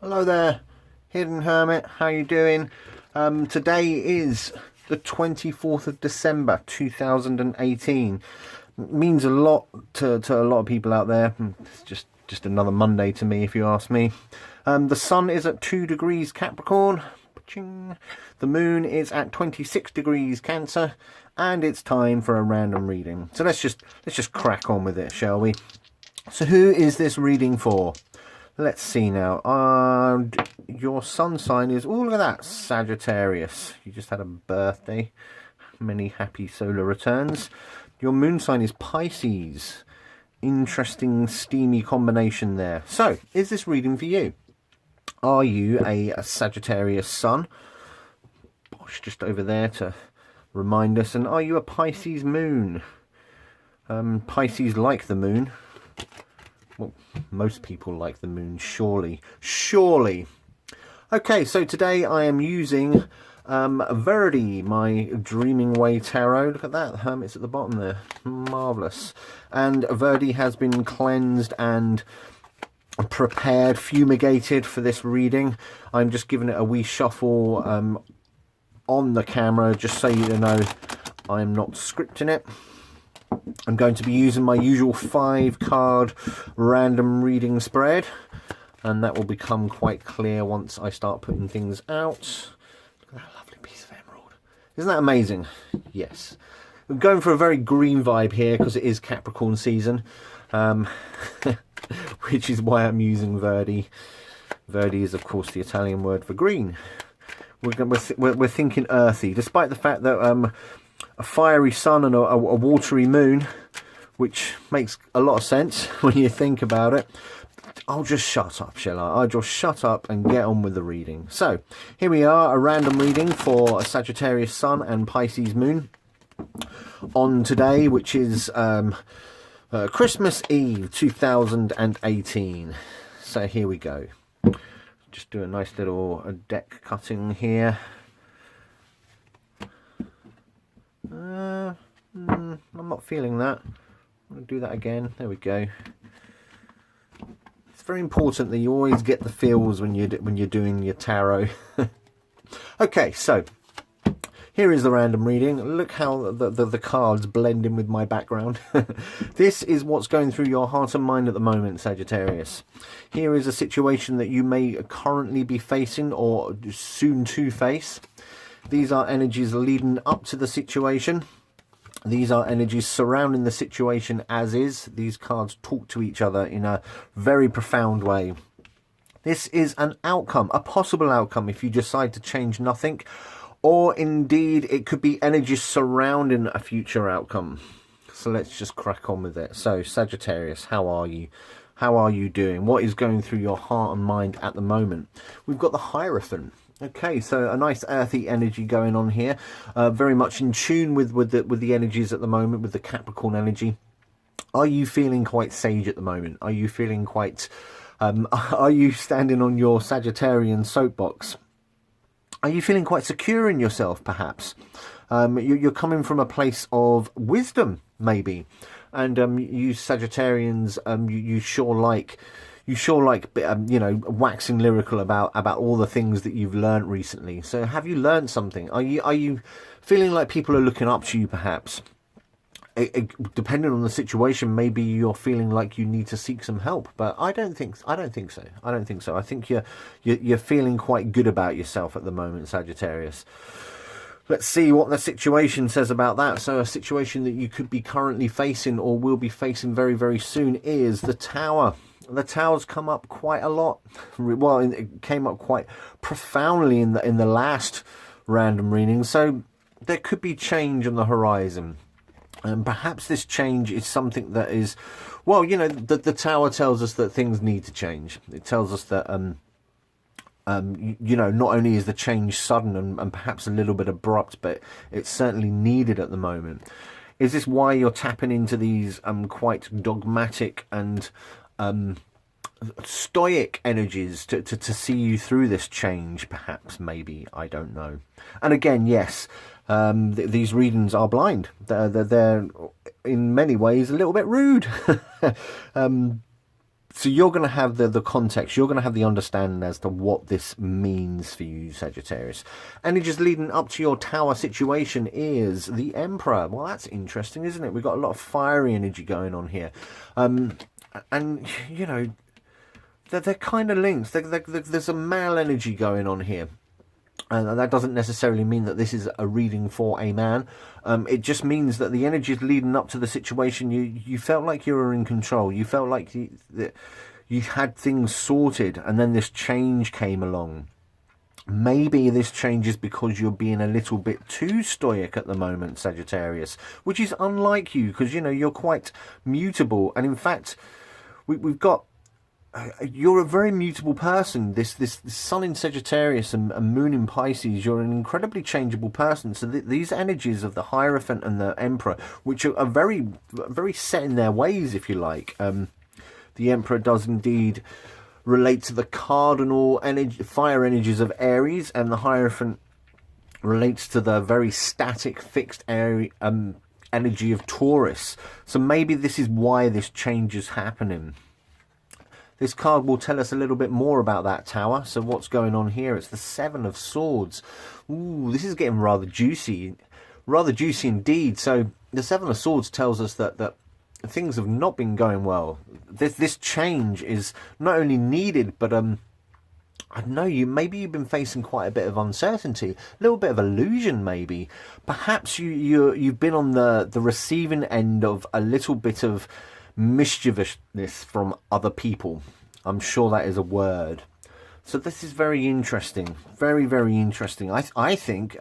Hello there, Hidden Hermit. How you doing? Today is the 24th of December 2018. It means a lot to a lot of people out there. It's just another Monday to me, if you ask me. The sun is at 2 degrees Capricorn. The moon is at 26 degrees Cancer, and it's time for a random reading. So let's just crack on with it, shall we? So who is this reading for? Let's see now. Your sun sign is, oh, look at that, Sagittarius. You just had a birthday. Many happy solar returns. Your moon sign is Pisces. Interesting, steamy combination there. So, is this reading for you? Are you a Sagittarius Sun? Bosh, just over there to remind us. And are you a Pisces Moon? Pisces like the moon. Well, most people like the moon, surely. Okay, so today I am using Verdi, my Dreaming Way Tarot. Look at that, the Hermit's at the bottom there. Marvellous. And Verdi has been cleansed and prepared, fumigated for this reading. I'm just giving it a wee shuffle on the camera, just so you know I'm not scripting it. I'm going to be using my usual 5-card random reading spread, and that will become quite clear once I start putting things out. Look at that lovely piece of emerald. Isn't that amazing? Yes. I'm going for a very green vibe here because it is Capricorn season, which is why I'm using Verdi. Verdi is, of course, the Italian word for green. We're thinking earthy, despite the fact that a fiery sun and a watery moon, which makes a lot of sense when you think about it. I'll just shut up, shall I? I'll just shut up and get on with the reading. So, here we are, a random reading for a Sagittarius Sun and Pisces Moon on today, which is Christmas Eve 2018. So, here we go. Just do a nice little deck cutting here. I'm not feeling that. I'm going to do that again. There we go. It's very important that you always get the feels when you're doing your tarot. Okay, so here is the random reading. Look how the cards blend in with my background. This is what's going through your heart and mind at the moment, Sagittarius. Here is a situation that you may currently be facing or soon to face. These are energies leading up to the situation. These are energies surrounding the situation as is. These cards talk to each other in a very profound way. This is an outcome, a possible outcome if you decide to change nothing. Or indeed, it could be energies surrounding a future outcome. So let's just crack on with it. So Sagittarius, how are you? How are you doing? What is going through your heart and mind at the moment? We've got the Hierophant. Okay, so a nice earthy energy going on here, very much in tune with the energies at the moment, with the Capricorn energy. Are you feeling quite sage at the moment? Are you feeling quite, are you standing on your Sagittarian soapbox? Are you feeling quite secure in yourself, perhaps? You're coming from a place of wisdom, maybe. And you Sagittarians, you sure like, you know, waxing lyrical about all the things that you've learned recently. So have you learned something? Are you feeling like people are looking up to you, perhaps? Depending on the situation, maybe you're feeling like you need to seek some help. But I don't think so. I don't think so. I think you're feeling quite good about yourself at the moment, Sagittarius. Let's see what the situation says about that. So a situation that you could be currently facing or will be facing very, very soon is the Tower. The Tower's come up quite a lot. Well, it came up quite profoundly in the last random reading. So there could be change on the horizon. And perhaps this change is something that is, well, you know, the Tower tells us that things need to change. It tells us that, you know, not only is the change sudden and perhaps a little bit abrupt, but it's certainly needed at the moment. Is this why you're tapping into these quite dogmatic and stoic energies to see you through this change, perhaps, maybe, I don't know. And again, yes, these readings are blind. They're in many ways a little bit rude. So you're going to have the context, you're going to have the understanding as to what this means for you, Sagittarius. Energies leading up to your tower situation is the Emperor. Well, that's interesting, isn't it? We've got a lot of fiery energy going on here. And, you know, they're kind of linked. There's a male energy going on here. And that doesn't necessarily mean that this is a reading for a man. It just means that the energies leading up to the situation, you felt like you were in control. You felt like you had things sorted, and then this change came along. Maybe this change is because you're being a little bit too stoic at the moment, Sagittarius, which is unlike you, because, you know, you're quite mutable. And in fact, we've got... you're a very mutable person. This Sun in Sagittarius and Moon in Pisces, you're an incredibly changeable person. So these energies of the Hierophant and the Emperor, which are very, very set in their ways, if you like. The Emperor does indeed relate to the cardinal energy, fire energies of Aries, and the Hierophant relates to the very static, fixed energy of Taurus. So maybe this is why this change is happening. This card will tell us a little bit more about that tower. So what's going on here? It's the Seven of Swords. Ooh, this is getting rather juicy. Rather juicy indeed. So the Seven of Swords tells us that things have not been going well. This change is not only needed, but I don't know, maybe you've been facing quite a bit of uncertainty, a little bit of illusion maybe. Perhaps you've been on the receiving end of a little bit of mischievousness from other people. I'm sure that is a word. So this is very interesting, very, very interesting. I think,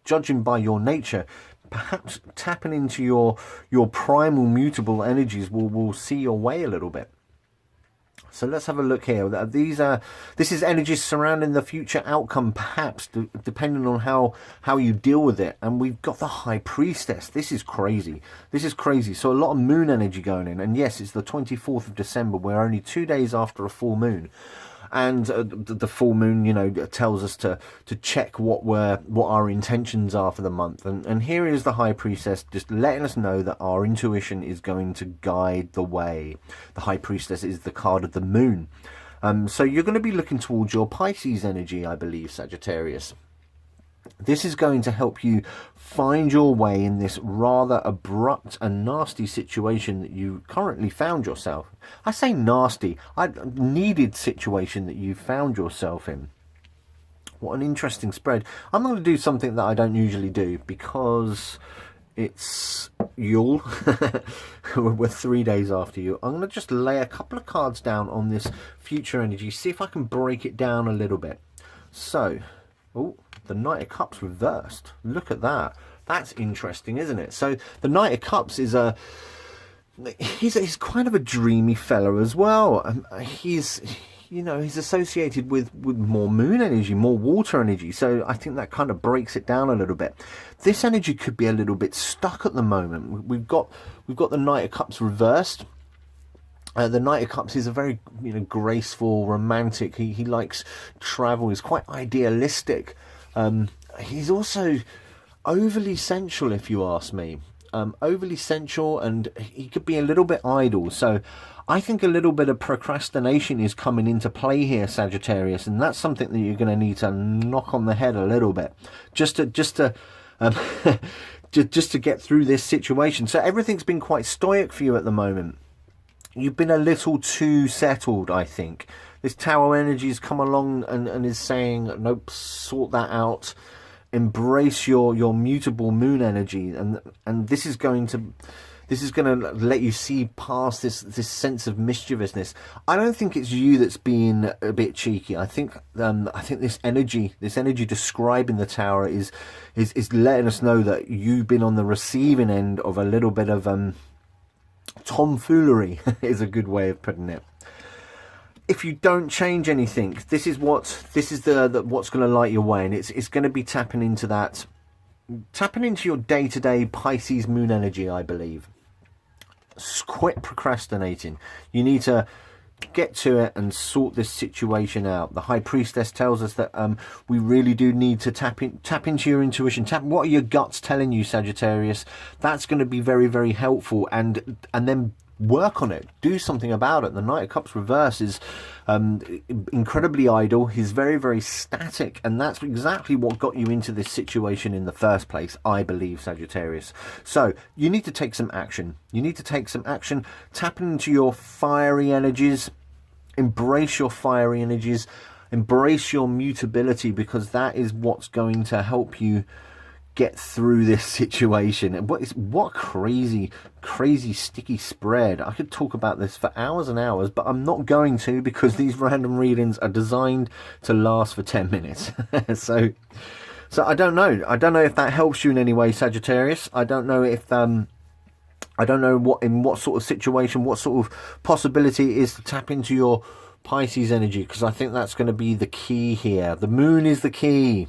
judging by your nature, perhaps tapping into your primal mutable energies will see your way a little bit. So let's have a look here. This is energies surrounding the future outcome, perhaps, depending on how you deal with it. And we've got the High Priestess. This is crazy. This is crazy. So a lot of moon energy going in. And yes, it's the 24th of December. We're only 2 days after a full moon. And the full moon, you know, tells us to check what our intentions are for the month. And here is the High Priestess just letting us know that our intuition is going to guide the way. The High Priestess is the card of the moon. So you're going to be looking towards your Pisces energy, I believe, Sagittarius. This is going to help you find your way in this rather abrupt and nasty situation that you currently found yourself. I say nasty, needed situation that you found yourself in. What an interesting spread. I'm going to do something that I don't usually do because it's Yule. We're 3 days after you. I'm going to just lay a couple of cards down on this future energy, see if I can break it down a little bit. So, oh, the Knight of Cups reversed. Look at that. That's interesting, isn't it? So the Knight of Cups is he's kind of a dreamy fella as well. He's associated with more moon energy, more water energy. So I think that kind of breaks it down a little bit. This energy could be a little bit stuck at the moment. We've got the Knight of Cups reversed. The Knight of Cups is a very, graceful, romantic. He likes travel. He's quite idealistic. He's also overly sensual, if you ask me. Overly sensual, and he could be a little bit idle. So I think a little bit of procrastination is coming into play here, Sagittarius, and that's something that you're going to need to knock on the head a little bit, just to get through this situation. So everything's been quite stoic for you at the moment. You've been a little too settled, I think. This Tower energy has come along and is saying, nope, sort that out. Embrace your mutable moon energy, and this is going to let you see past this sense of mischievousness. I don't think it's you that's being a bit cheeky. I think this energy describing the Tower is letting us know that you've been on the receiving end of a little bit of tomfoolery is a good way of putting it. If you don't change anything, this is what's going to light your way, and it's going to be tapping into your day-to-day Pisces moon energy, I believe. Quit procrastinating. You need to get to it and sort this situation out. The High Priestess tells us that we really do need to tap into your intuition. What are your guts telling you, Sagittarius? That's going to be very, very helpful, and then work on it, do something about it. The Knight of Cups reverse is incredibly idle. He's very, very static, and that's exactly what got you into this situation in the first place, I believe, Sagittarius. So you need to take some action. You need to take some action, tap into your fiery energies, embrace your fiery energies, embrace your mutability, because that is what's going to help you get through this situation. What crazy sticky spread. I could talk about this for hours and hours, but I'm not going to, because these random readings are designed to last for 10 minutes. so I don't know if that helps you in any way, Sagittarius. I don't know if I don't know what sort of situation, what sort of possibility it is to tap into your Pisces energy, because I think that's going to be the key here. The moon is the key.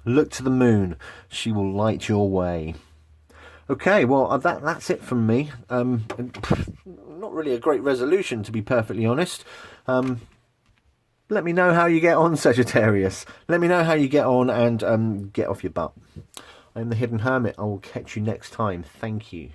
Look to the moon. She will light your way. Okay, well, that's it from me. Not really a great resolution, to be perfectly honest. Let me know how you get on, Sagittarius. Let me know how you get on, and get off your butt. I'm the Hidden Hermit. I will catch you next time. Thank you.